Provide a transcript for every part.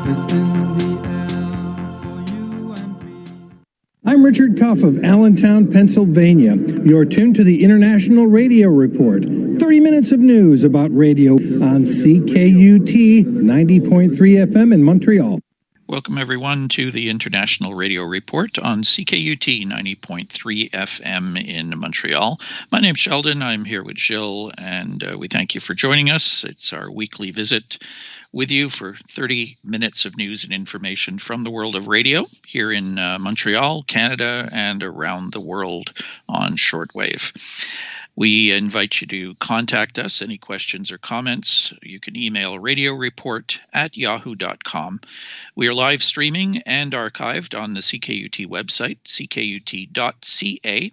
is in the air for you and me. I'm Richard Cuff of Allentown, Pennsylvania. You're tuned to the International Radio Report. 30 minutes of news about radio on CKUT 90.3 FM in Montreal. Welcome, everyone, to the International Radio Report on CKUT 90.3 FM in Montreal. My name's Sheldon. I'm here with Jill, and we thank you for joining us. It's our weekly visit with you for 30 minutes of news and information from the world of radio here in Montreal, Canada, and around the world on shortwave. We invite you to contact us. Any questions or comments, you can email radioreport@yahoo.com. We are live streaming and archived on the CKUT website, ckut.ca.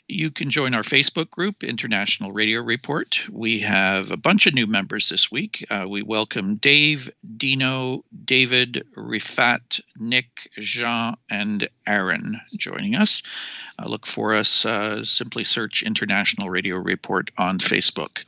You can join our Facebook group, International Radio Report. We have a bunch of new members this week. We welcome Dave, Dino, David, Rifat, Nick, Jean, and Aaron joining us. Look for us, simply search International Radio Report on Facebook.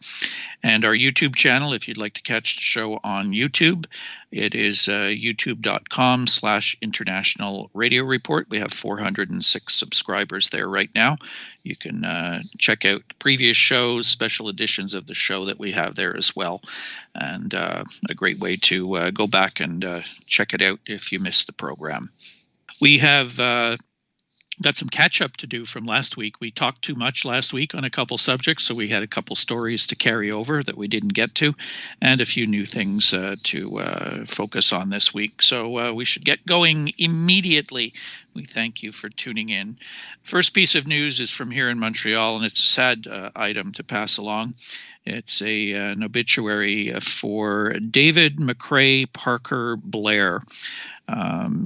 And our YouTube channel, if you'd like to catch the show on YouTube, it is youtube.com/International Radio Report. We have 406 subscribers there right now. You can check out previous shows, special editions of the show that we have there as well. And a great way to go back and check it out if you missed the program. We have got some catch up to do from last week. We talked too much last week on a couple subjects, so we had a couple stories to carry over that we didn't get to, and a few new things to focus on this week. So we should get going immediately. We thank you for tuning in. First piece of news is from here in Montreal, and it's a sad item to pass along. It's an obituary for David McCrae Parker Blair.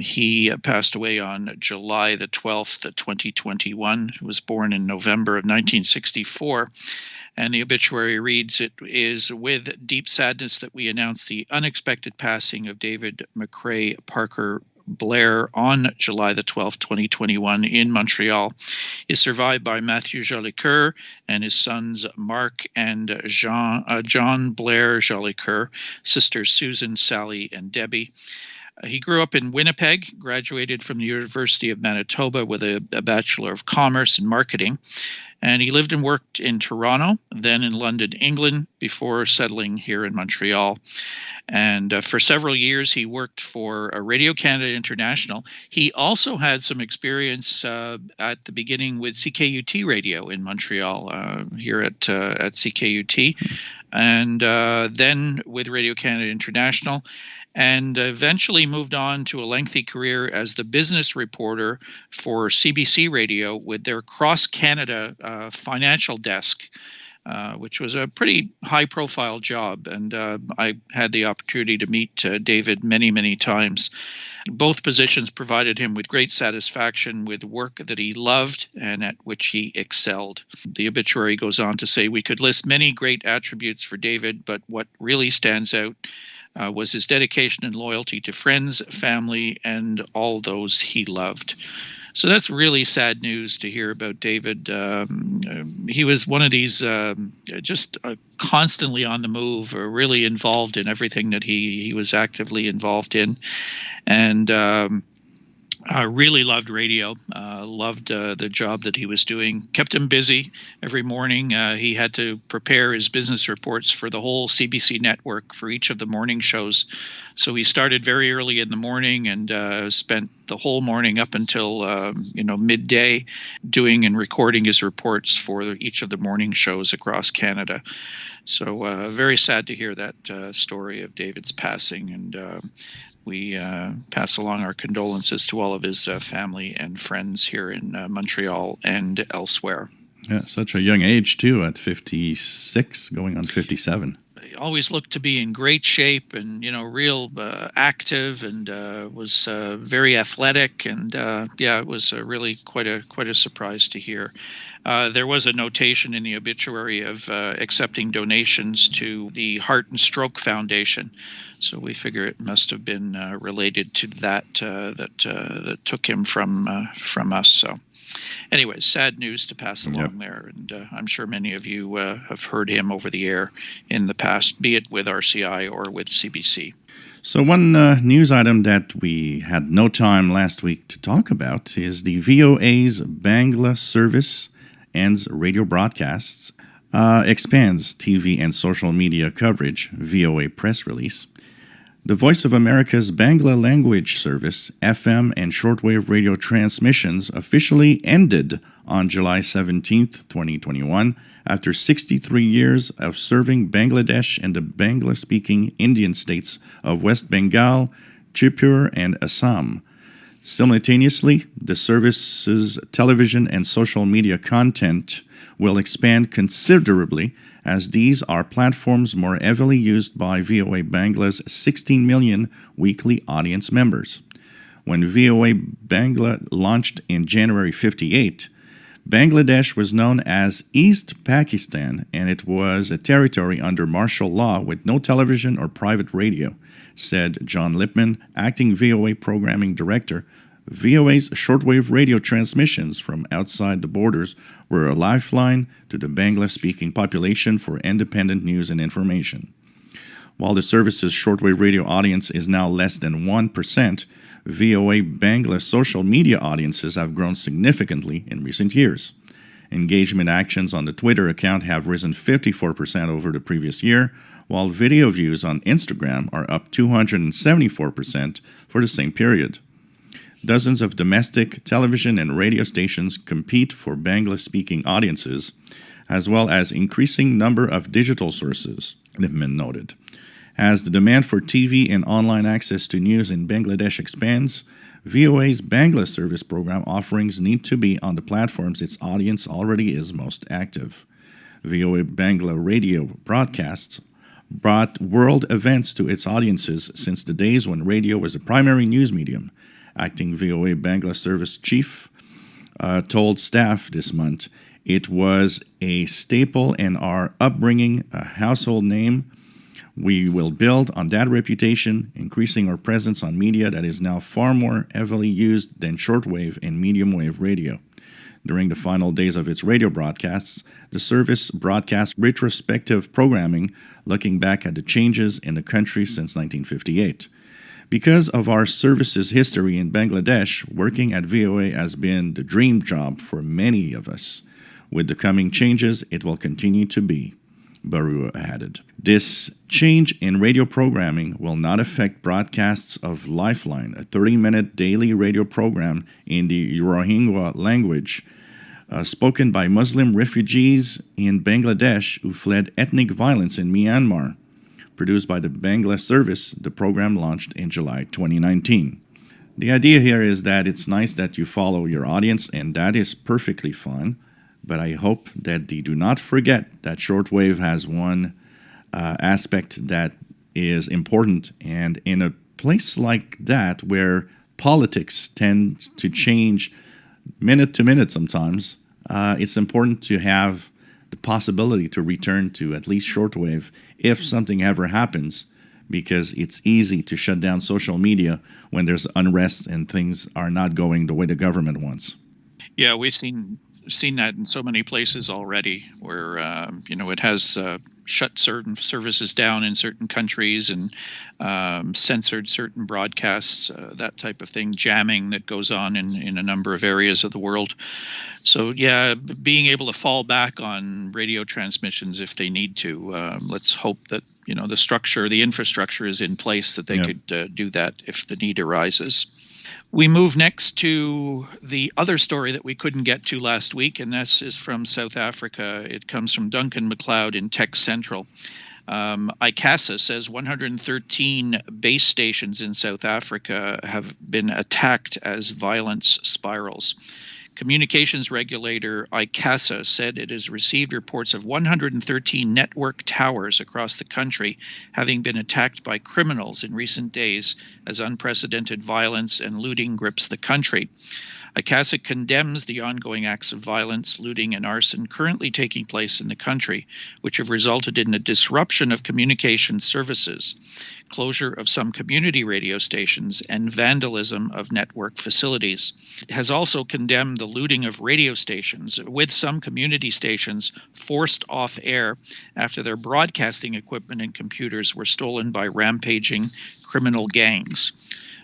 He passed away on July the 12th, 2021. He was born in November of 1964. And the obituary reads, "It is with deep sadness that we announce the unexpected passing of David McCrae Parker Blair on July the 12th, 2021 in Montreal. He is survived by Matthew Jolicoeur and his sons Mark and John Blair Jolicoeur, sisters Susan, Sally, and Debbie. He grew up in Winnipeg, graduated from the University of Manitoba with a Bachelor of Commerce in Marketing, and he lived and worked in Toronto, then in London, England, before settling here in Montreal. And for several years, he worked for Radio Canada International. He also had some experience at the beginning with CKUT Radio in Montreal, here at CKUT, and then with Radio Canada International, and eventually moved on to a lengthy career as the business reporter for CBC Radio with their cross-Canada financial desk, which was a pretty high-profile job. And I had the opportunity to meet David many, many times. Both positions provided him with great satisfaction with work that he loved and at which he excelled. The obituary goes on to say, "We could list many great attributes for David, but what really stands out was his dedication and loyalty to friends, family, and all those he loved." So that's really sad news to hear about David. He was one of these just constantly on the move, really involved in everything that he was actively involved in. And I really loved radio, loved the job that he was doing, kept him busy every morning. He had to prepare his business reports for the whole CBC network for each of the morning shows. So he started very early in the morning and spent the whole morning up until midday doing and recording his reports for each of the morning shows across Canada. So very sad to hear that story of David's passing, and we pass along our condolences to all of his family and friends here in Montreal and elsewhere. Yeah, such a young age, too, at 56, going on 57. He always looked to be in great shape and, real active, and was very athletic. And, it was really quite a surprise to hear. There was a notation in the obituary of accepting donations to the Heart and Stroke Foundation, so we figure it must have been related to that that took him from us. So, anyways, sad news to pass along there, and I'm sure many of you have heard him over the air in the past, be it with RCI or with CBC. So one news item that we had no time last week to talk about is the VOA's Bangla service ends radio broadcasts, expands TV and social media coverage, VOA press release. The Voice of America's Bangla language service, FM and shortwave radio transmissions officially ended on July 17th, 2021, after 63 years of serving Bangladesh and the Bangla-speaking Indian states of West Bengal, Tripura, and Assam. Simultaneously, the service's television and social media content will expand considerably, as these are platforms more heavily used by VOA Bangla's 16 million weekly audience members. When VOA Bangla launched in January '58, Bangladesh was known as East Pakistan, and it was a territory under martial law with no television or private radio, said John Lipman, acting VOA programming director. VOA's shortwave radio transmissions from outside the borders were a lifeline to the Bangla-speaking population for independent news and information. While the service's shortwave radio audience is now less than 1%, VOA Bangla social media audiences have grown significantly in recent years. Engagement actions on the Twitter account have risen 54% over the previous year, while video views on Instagram are up 274% for the same period. Dozens of domestic television and radio stations compete for Bangla-speaking audiences, as well as increasing number of digital sources, Lipman noted. As the demand for TV and online access to news in Bangladesh expands, VOA's Bangla service program offerings need to be on the platforms its audience already is most active. VOA Bangla radio broadcasts brought world events to its audiences since the days when radio was the primary news medium. Acting VOA Bangla service chief told staff this month, "It was a staple in our upbringing, a household name. We will build on that reputation, increasing our presence on media that is now far more heavily used than shortwave and medium wave radio." During the final days of its radio broadcasts, the service broadcast retrospective programming looking back at the changes in the country since 1958. Because of our service's history in Bangladesh, working at VOA has been the dream job for many of us. With the coming changes, it will continue to be, Barua added. This change in radio programming will not affect broadcasts of Lifeline, a 30-minute daily radio program in the Rohingya language, spoken by Muslim refugees in Bangladesh who fled ethnic violence in Myanmar. Produced by the Bangla service, the program launched in July 2019. The idea here is that it's nice that you follow your audience, and that is perfectly fine, but I hope that they do not forget that shortwave has one aspect that is important, and in a place like that where politics tends to change minute to minute sometimes, it's important to have the possibility to return to at least shortwave if something ever happens, because it's easy to shut down social media when there's unrest and things are not going the way the government wants. Yeah, we've seen that in so many places already, where it has shut certain services down in certain countries and censored certain broadcasts, that type of thing, jamming that goes on in a number of areas of the world. So yeah, being able to fall back on radio transmissions if they need to. Let's hope that the structure, the infrastructure is in place that they could do that if the need arises. We move next to the other story that we couldn't get to last week, and this is from South Africa. It comes from Duncan McLeod in Tech Central. Icasa says 113 base stations in South Africa have been attacked as violence spirals. Communications regulator Icasa said it has received reports of 113 network towers across the country having been attacked by criminals in recent days as unprecedented violence and looting grips the country. Icasa condemns the ongoing acts of violence, looting, and arson currently taking place in the country, which have resulted in a disruption of communication services, closure of some community radio stations, and vandalism of network facilities. It has also condemned the looting of radio stations, with some community stations forced off air after their broadcasting equipment and computers were stolen by rampaging criminal gangs.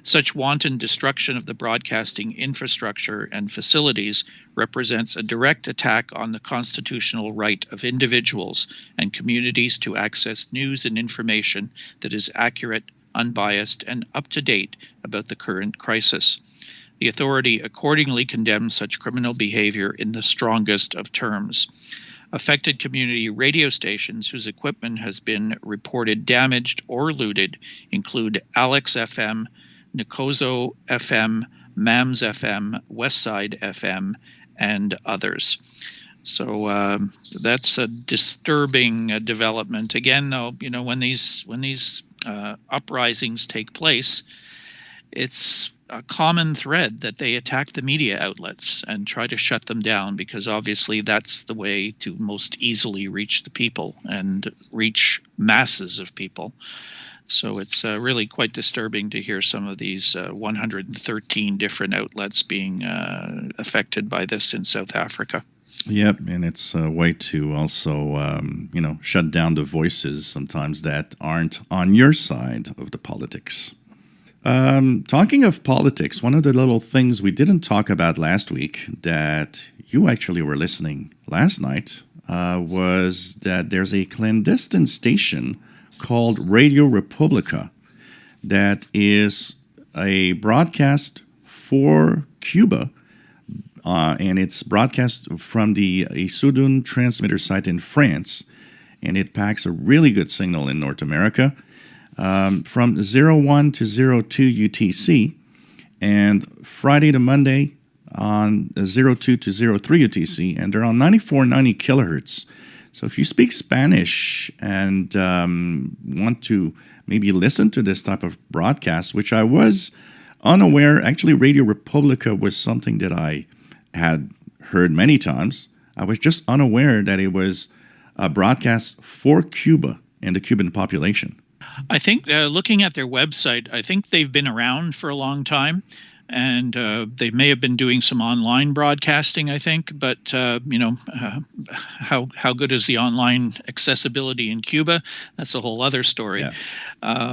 Such wanton destruction of the broadcasting infrastructure and facilities represents a direct attack on the constitutional right of individuals and communities to access news and information that is accurate, unbiased, and up-to-date about the current crisis. The authority accordingly condemns such criminal behavior in the strongest of terms. Affected community radio stations whose equipment has been reported damaged or looted include Alex FM, Nikozo FM, Mams FM, Westside FM, and others. So that's a disturbing development. Again, though, when these uprisings take place, it's a common thread that they attack the media outlets and try to shut them down, because obviously that's the way to most easily reach the people and reach masses of people. So it's really quite disturbing to hear some of these 113 different outlets being affected by this in South Africa. Yep, and it's a way to also, shut down the voices sometimes that aren't on your side of the politics. Talking of politics, one of the little things we didn't talk about last week that you actually were listening last night was that there's a clandestine station called Radio Republica that is a broadcast for Cuba, and it's broadcast from the Issoudun transmitter site in France, and it packs a really good signal in North America from 01 to 02 UTC, and Friday to Monday on 02 to 03 UTC, and they're on 94.90 kilohertz. So if you speak Spanish and want to maybe listen to this type of broadcast, which I was unaware, actually Radio Republica was something that I had heard many times. I was just unaware that it was a broadcast for Cuba and the Cuban population. I think looking at their website, I think they've been around for a long time. And they may have been doing some online broadcasting, I think, but how good is the online accessibility in Cuba? That's a whole other story. Yeah.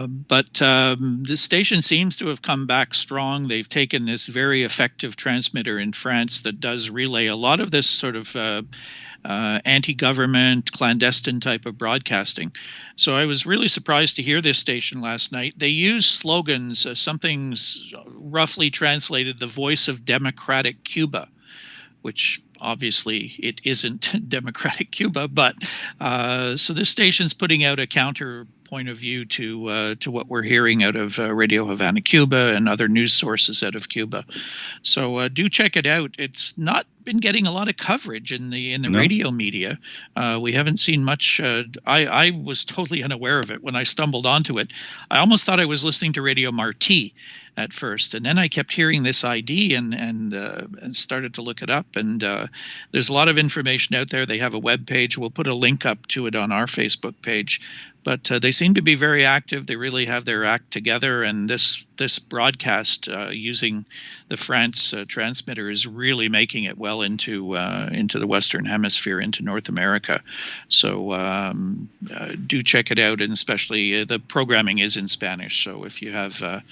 But the station seems to have come back strong. They've taken this very effective transmitter in France that does relay a lot of this sort of anti-government, clandestine type of broadcasting. So I was really surprised to hear this station last night. They use slogans, something's roughly translated, the voice of democratic Cuba, which obviously it isn't democratic Cuba, but so this station's putting out a counter point of view to what we're hearing out of Radio Havana, Cuba, and other news sources out of Cuba. So do check it out. It's not been getting a lot of coverage in the radio media. We haven't seen much. I was totally unaware of it when I stumbled onto it. I almost thought I was listening to Radio Marti at first, and then I kept hearing this ID and started to look it up. And there's a lot of information out there. They have a web page. We'll put a link up to it on our Facebook page. But they seem to be very active. They really have their act together, and this broadcast using the France transmitter is really making it well into the Western Hemisphere, into North America. So do check it out, and especially the programming is in Spanish. So if you have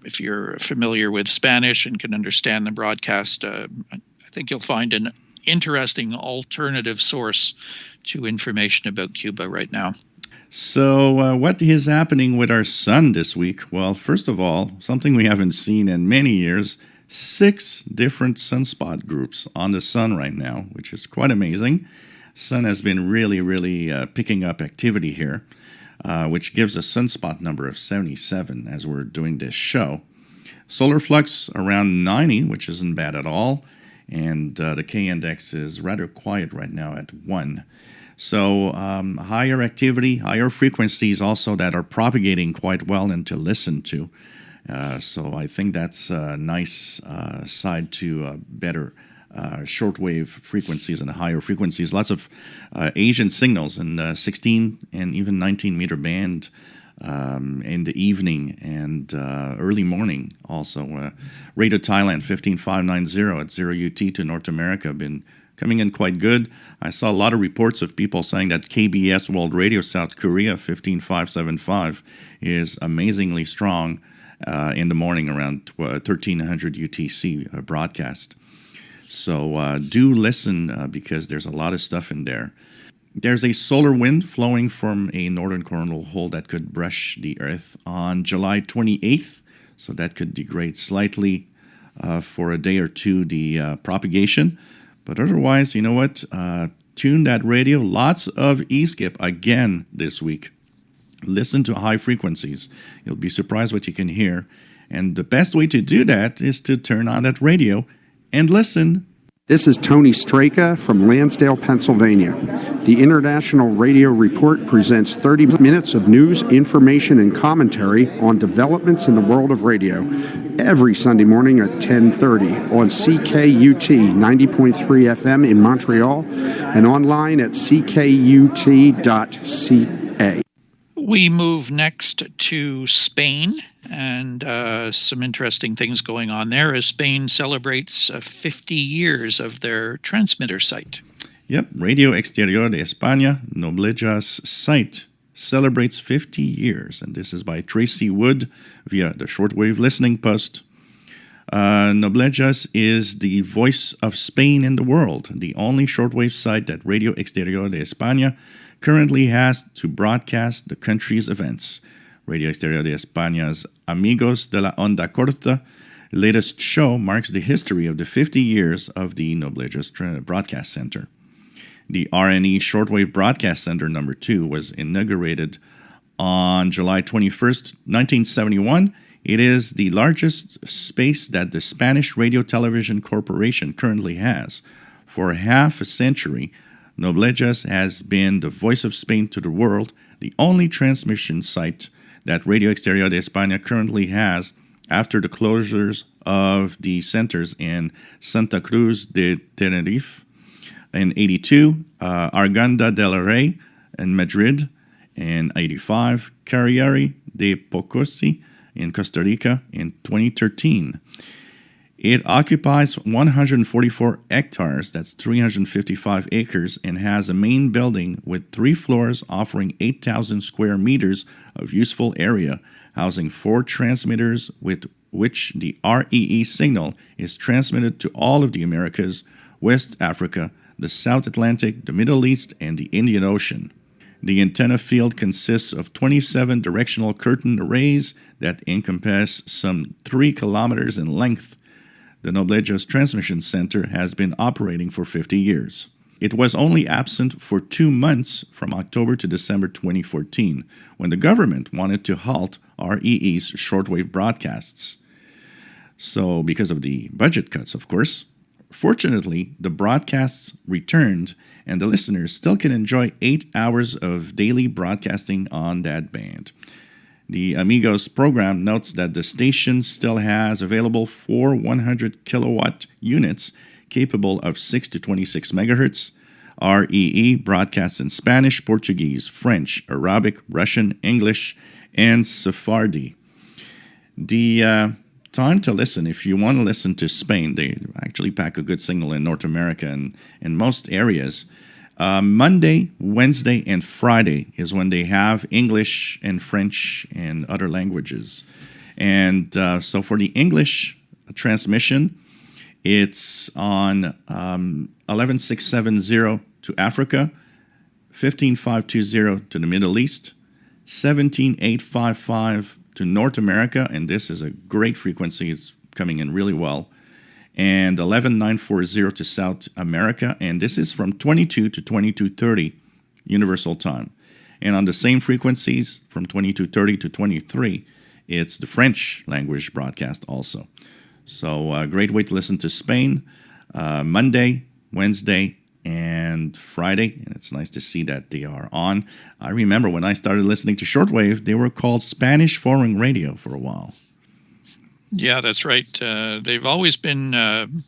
if you're familiar with Spanish and can understand the broadcast, I think you'll find an interesting alternative source to information about Cuba right now. So what is happening with our sun this week? Well, first of all, something we haven't seen in many years, 6 different sunspot groups on the sun right now, which is quite amazing. Sun has been really picking up activity here, which gives a sunspot number of 77 as we're doing this show. Solar flux around 90, which isn't bad at all. And the K-index is rather quiet right now at 1. So higher activity, higher frequencies also that are propagating quite well and to listen to. So I think that's a nice side to better shortwave frequencies and higher frequencies. Lots of Asian signals in the 16 and even 19 meter band in the evening and early morning also. Radio Thailand 15590 at 0 UT to North America have been coming in quite good. I saw a lot of reports of people saying that KBS World Radio South Korea 15575 is amazingly strong in the morning around 1300 UTC broadcast. So do listen because there's a lot of stuff in there. There's a solar wind flowing from a northern coronal hole that could brush the Earth on July 28th. So that could degrade slightly for a day or two the propagation. But otherwise, you know what? Tune that radio. Lots of E-skip again this week. Listen to high frequencies. You'll be surprised what you can hear. And the best way to do that is to turn on that radio and listen. This is Tony Straka from Lansdale, Pennsylvania. The International Radio Report presents 30 minutes of news, information, and commentary on developments in the world of radio every Sunday morning at 10:30 on CKUT 90.3 FM in Montreal and online at ckut.ca. We move next to Spain, and some interesting things going on there as Spain celebrates 50 years of their transmitter site. Yep, Radio Exterior de Espana, Noblejas site celebrates 50 years, and this is by Tracy Wood via the Shortwave Listening Post. Noblejas is the voice of Spain in the world, the only shortwave site that Radio Exterior de Espana currently has to broadcast the country's events. Radio Exterior de España's Amigos de la Onda Corta latest show marks the history of the 50 years of the Noblejas Broadcast Center. The RNE Shortwave Broadcast Center number 2 was inaugurated on July 21st, 1971. It is the largest space that the Spanish Radio Television Corporation currently has. For half a century, Noblejas has been the voice of Spain to the world, the only transmission site that Radio Exterior de España currently has after the closures of the centers in Santa Cruz de Tenerife in 82, Arganda del Rey in Madrid in 85, Carriere de Pocosi in Costa Rica in 2013. It occupies 144 hectares, that's 355 acres, and has a main building with 3 floors offering 8,000 square meters of useful area, housing 4 transmitters with which the REE signal is transmitted to all of the Americas, West Africa, the South Atlantic, the Middle East, and the Indian Ocean. The antenna field consists of 27 directional curtain arrays that encompass some 3 kilometers in length. The Noblejas Transmission Center has been operating for 50 years. It was only absent for 2 months from October to December 2014, when the government wanted to halt REE's shortwave broadcasts. So, because of the budget cuts, of course. Fortunately, the broadcasts returned, and the listeners still can enjoy 8 hours of daily broadcasting on that band. The Amigos program notes that the station still has available 4 100 kilowatt units capable of 6 to 26 megahertz. REE broadcasts in Spanish, Portuguese, French, Arabic, Russian, English, and Sephardi. The time to listen, if you want to listen to Spain, they actually pack a good signal in North America and in most areas. Monday, Wednesday, and Friday is when they have English and French and other languages. And so for the English transmission, it's on 11670 to Africa, 15520 to the Middle East, 17855 to North America, and this is a great frequency. It's coming in really well. And 11940 to South America, and this is from 22 to 2230 Universal Time. And on the same frequencies, from 2230 to 23, it's the French language broadcast also. So a great way to listen to Spain, Monday, Wednesday, and Friday. And it's nice to see that they are on. I remember when I started listening to shortwave, they were called Spanish Foreign Radio for a while. Yeah, that's right. They've always been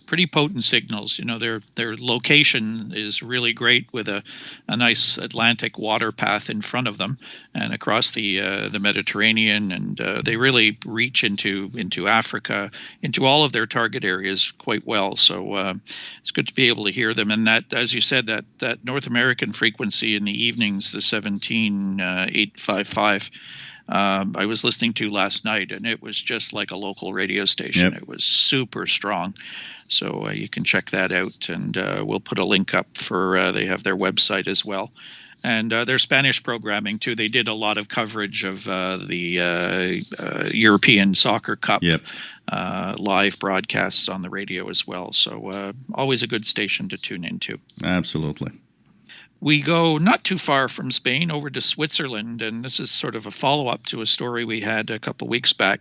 pretty potent signals. Their location is really great with a nice Atlantic water path in front of them and across the Mediterranean, and they really reach into Africa, into all of their target areas quite well. So it's good to be able to hear them. And that, as you said, that North American frequency in the evenings, the 17855. I was listening to last night, and it was just like a local radio station. Yep. It was super strong. So you can check that out, and we'll put a link up for they have their website as well. And their Spanish programming, too. They did a lot of coverage of the European Soccer Cup live broadcasts on the radio as well. So always a good station to tune into. Absolutely. We go not too far from Spain over to Switzerland, and this is sort of a follow-up to a story we had a couple weeks back.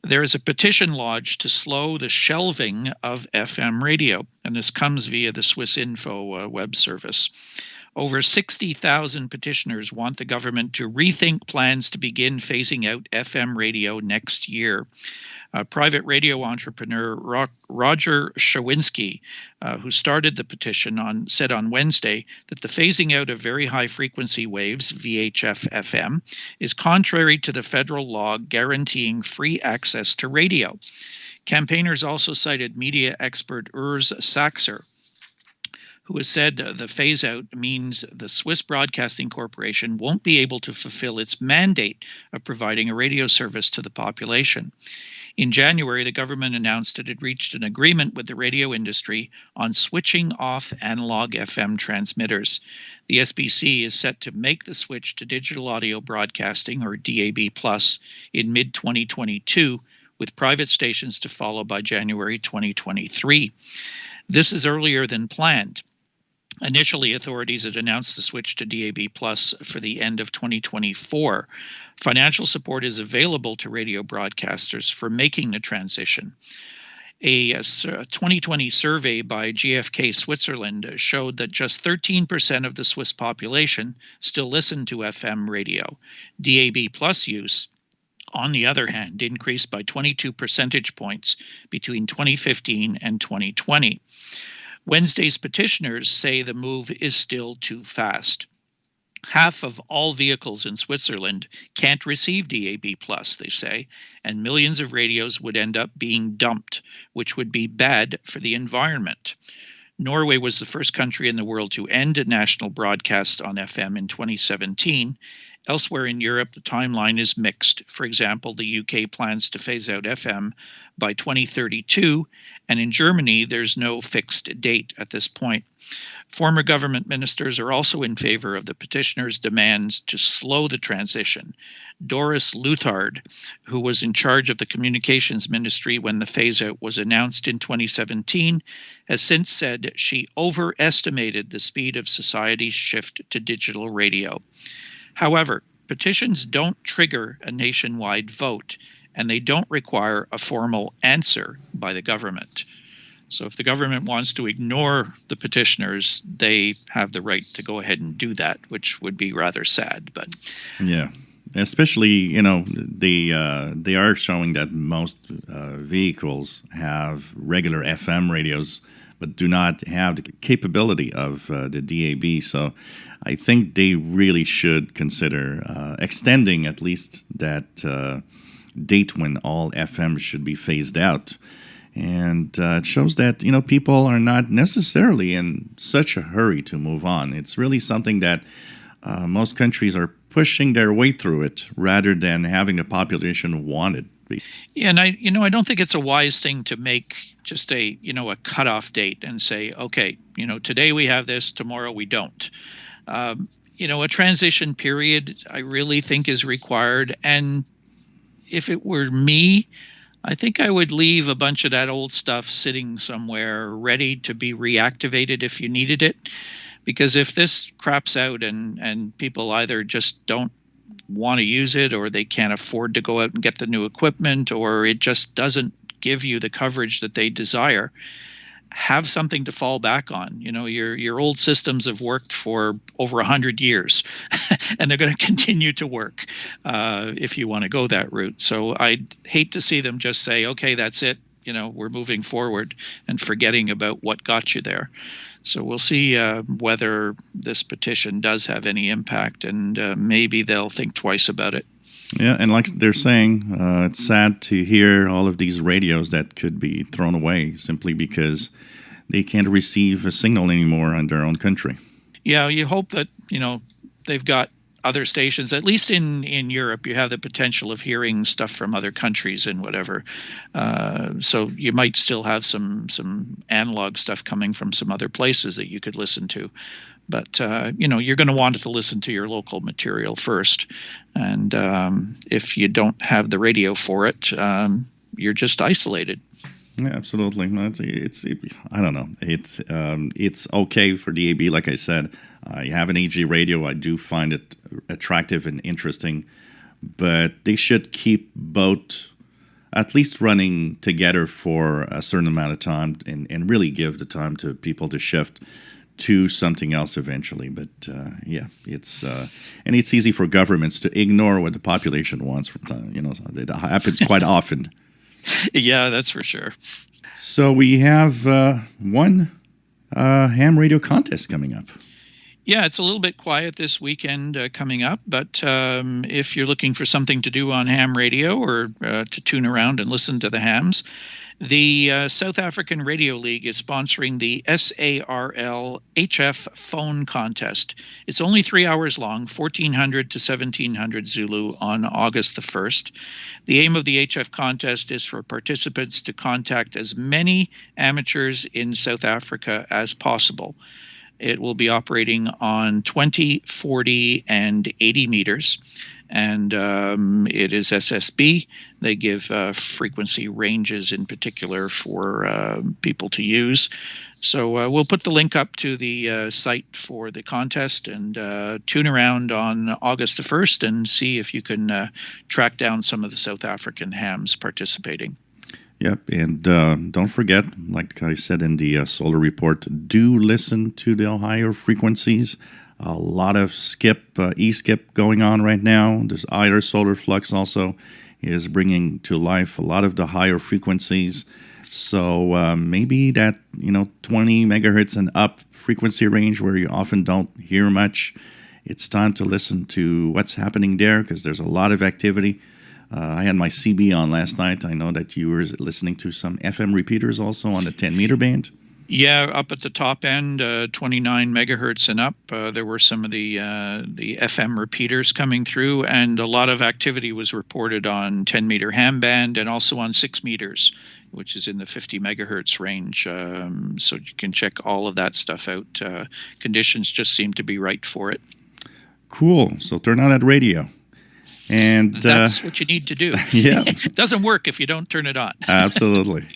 There is a petition lodged to slow the shelving of FM radio, and this comes via the Swiss Info web service. Over 60,000 petitioners want the government to rethink plans to begin phasing out FM radio next year. Private radio entrepreneur Roger Shawinski, who started the petition, said on Wednesday that the phasing out of very high frequency waves, VHF-FM, is contrary to the federal law guaranteeing free access to radio. Campaigners also cited media expert Urs Saxer, who has said the phase-out means the Swiss Broadcasting Corporation won't be able to fulfill its mandate of providing a radio service to the population. In January, the government announced it had reached an agreement with the radio industry on switching off analog FM transmitters. The SBC is set to make the switch to digital audio broadcasting, or DAB+, in mid-2022, with private stations to follow by January 2023. This is earlier than planned. Initially, authorities had announced the switch to DAB+ for the end of 2024. Financial support is available to radio broadcasters for making the transition. A 2020 survey by GfK Switzerland showed that just 13% of the Swiss population still listen to FM radio. DAB+ use, on the other hand, increased by 22 percentage points between 2015 and 2020. Wednesday's petitioners say the move is still too fast. Half of all vehicles in Switzerland can't receive DAB+, they say, and millions of radios would end up being dumped, which would be bad for the environment. Norway was the first country in the world to end national broadcasts on FM in 2017. Elsewhere in Europe, the timeline is mixed. For example, the UK plans to phase out FM by 2032, and in Germany, there's no fixed date at this point. Former government ministers are also in favor of the petitioners' demands to slow the transition. Doris Leuthard, who was in charge of the communications ministry when the phase-out was announced in 2017, has since said she overestimated the speed of society's shift to digital radio. However, petitions don't trigger a nationwide vote, and they don't require a formal answer by the government. So if the government wants to ignore the petitioners, they have the right to go ahead and do that, which would be rather sad. But yeah, especially, they are showing that most vehicles have regular FM radios, but do not have the capability of the DAB. So I think they really should consider extending at least that date when all FM should be phased out. And it shows that, people are not necessarily in such a hurry to move on. It's really something that most countries are pushing their way through it rather than having the population want it. Yeah, and I don't think it's a wise thing to make just a cutoff date and say, okay, today we have this, tomorrow we don't. A transition period I really think is required. And if it were me, I think I would leave a bunch of that old stuff sitting somewhere ready to be reactivated if you needed it. Because if this craps out and people either just don't want to use it, or they can't afford to go out and get the new equipment, or it just doesn't give you the coverage that they desire, have something to fall back on. Your old systems have worked for over 100 years, and they're going to continue to work if you want to go that route. So I'd hate to see them just say, okay, that's it. We're moving forward and forgetting about what got you there. So we'll see whether this petition does have any impact, and maybe they'll think twice about it. Yeah, and like they're saying, it's sad to hear all of these radios that could be thrown away simply because they can't receive a signal anymore in their own country. Yeah, you hope that, they've got other stations, at least in Europe. You have the potential of hearing stuff from other countries and whatever. So you might still have some analog stuff coming from some other places that you could listen to. But, you're going to want to listen to your local material first. And if you don't have the radio for it, you're just isolated. Yeah, absolutely. I don't know. It's okay for DAB, like I said. I have an AG radio. I do find it attractive and interesting, but they should keep both at least running together for a certain amount of time and really give the time to people to shift to something else eventually. But and it's easy for governments to ignore what the population wants from time. It happens quite often. Yeah, that's for sure. So we have one ham radio contest coming up. Yeah, it's a little bit quiet this weekend coming up, but if you're looking for something to do on ham radio or to tune around and listen to the hams, the South African Radio League is sponsoring the SARL HF phone contest. It's only 3 hours long, 1400 to 1700 Zulu on August the 1st. The aim of the HF contest is for participants to contact as many amateurs in South Africa as possible. It will be operating on 20, 40, and 80 meters. And it is SSB. They give frequency ranges in particular for people to use. So we'll put the link up to the site for the contest and tune around on August the 1st and see if you can track down some of the South African hams participating. Yep, and don't forget, like I said in the solar report, do listen to the higher frequencies. A lot of e-skip going on right now. There's either solar flux also is bringing to life a lot of the higher frequencies. So maybe that 20 megahertz and up frequency range where you often don't hear much, it's time to listen to what's happening there because there's a lot of activity. I had my CB on last night. I know that you were listening to some FM repeaters also on the 10-meter band. Yeah, up at the top end, 29 megahertz and up, there were some of the FM repeaters coming through, and a lot of activity was reported on 10-meter ham band and also on 6 meters, which is in the 50 megahertz range. So you can check all of that stuff out. Conditions just seem to be right for it. Cool. So turn on that radio. And that's what you need to do. Yeah. It doesn't work if you don't turn it on. Absolutely.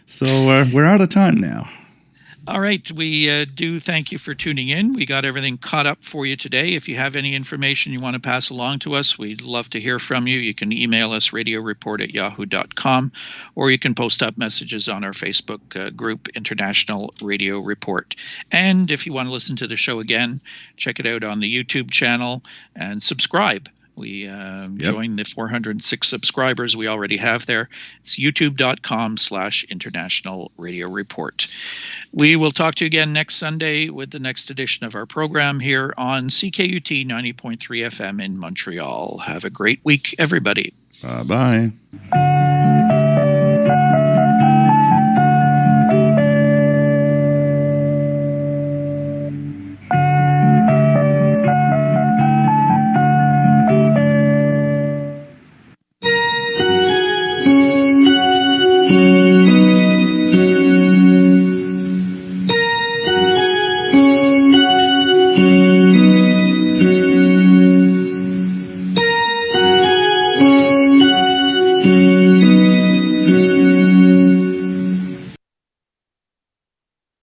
So we're out of time now. All right. We do thank you for tuning in. We got everything caught up for you today. If you have any information you want to pass along to us, we'd love to hear from you. You can email us radioreport@yahoo.com, or you can post up messages on our Facebook group, International Radio Report. And if you want to listen to the show again, check it out on the YouTube channel and subscribe. We join the 406 subscribers we already have there. It's youtube.com/International Radio Report. We will talk to you again next Sunday with the next edition of our program here on CKUT 90.3 FM in Montreal. Have a great week, everybody. Bye-bye.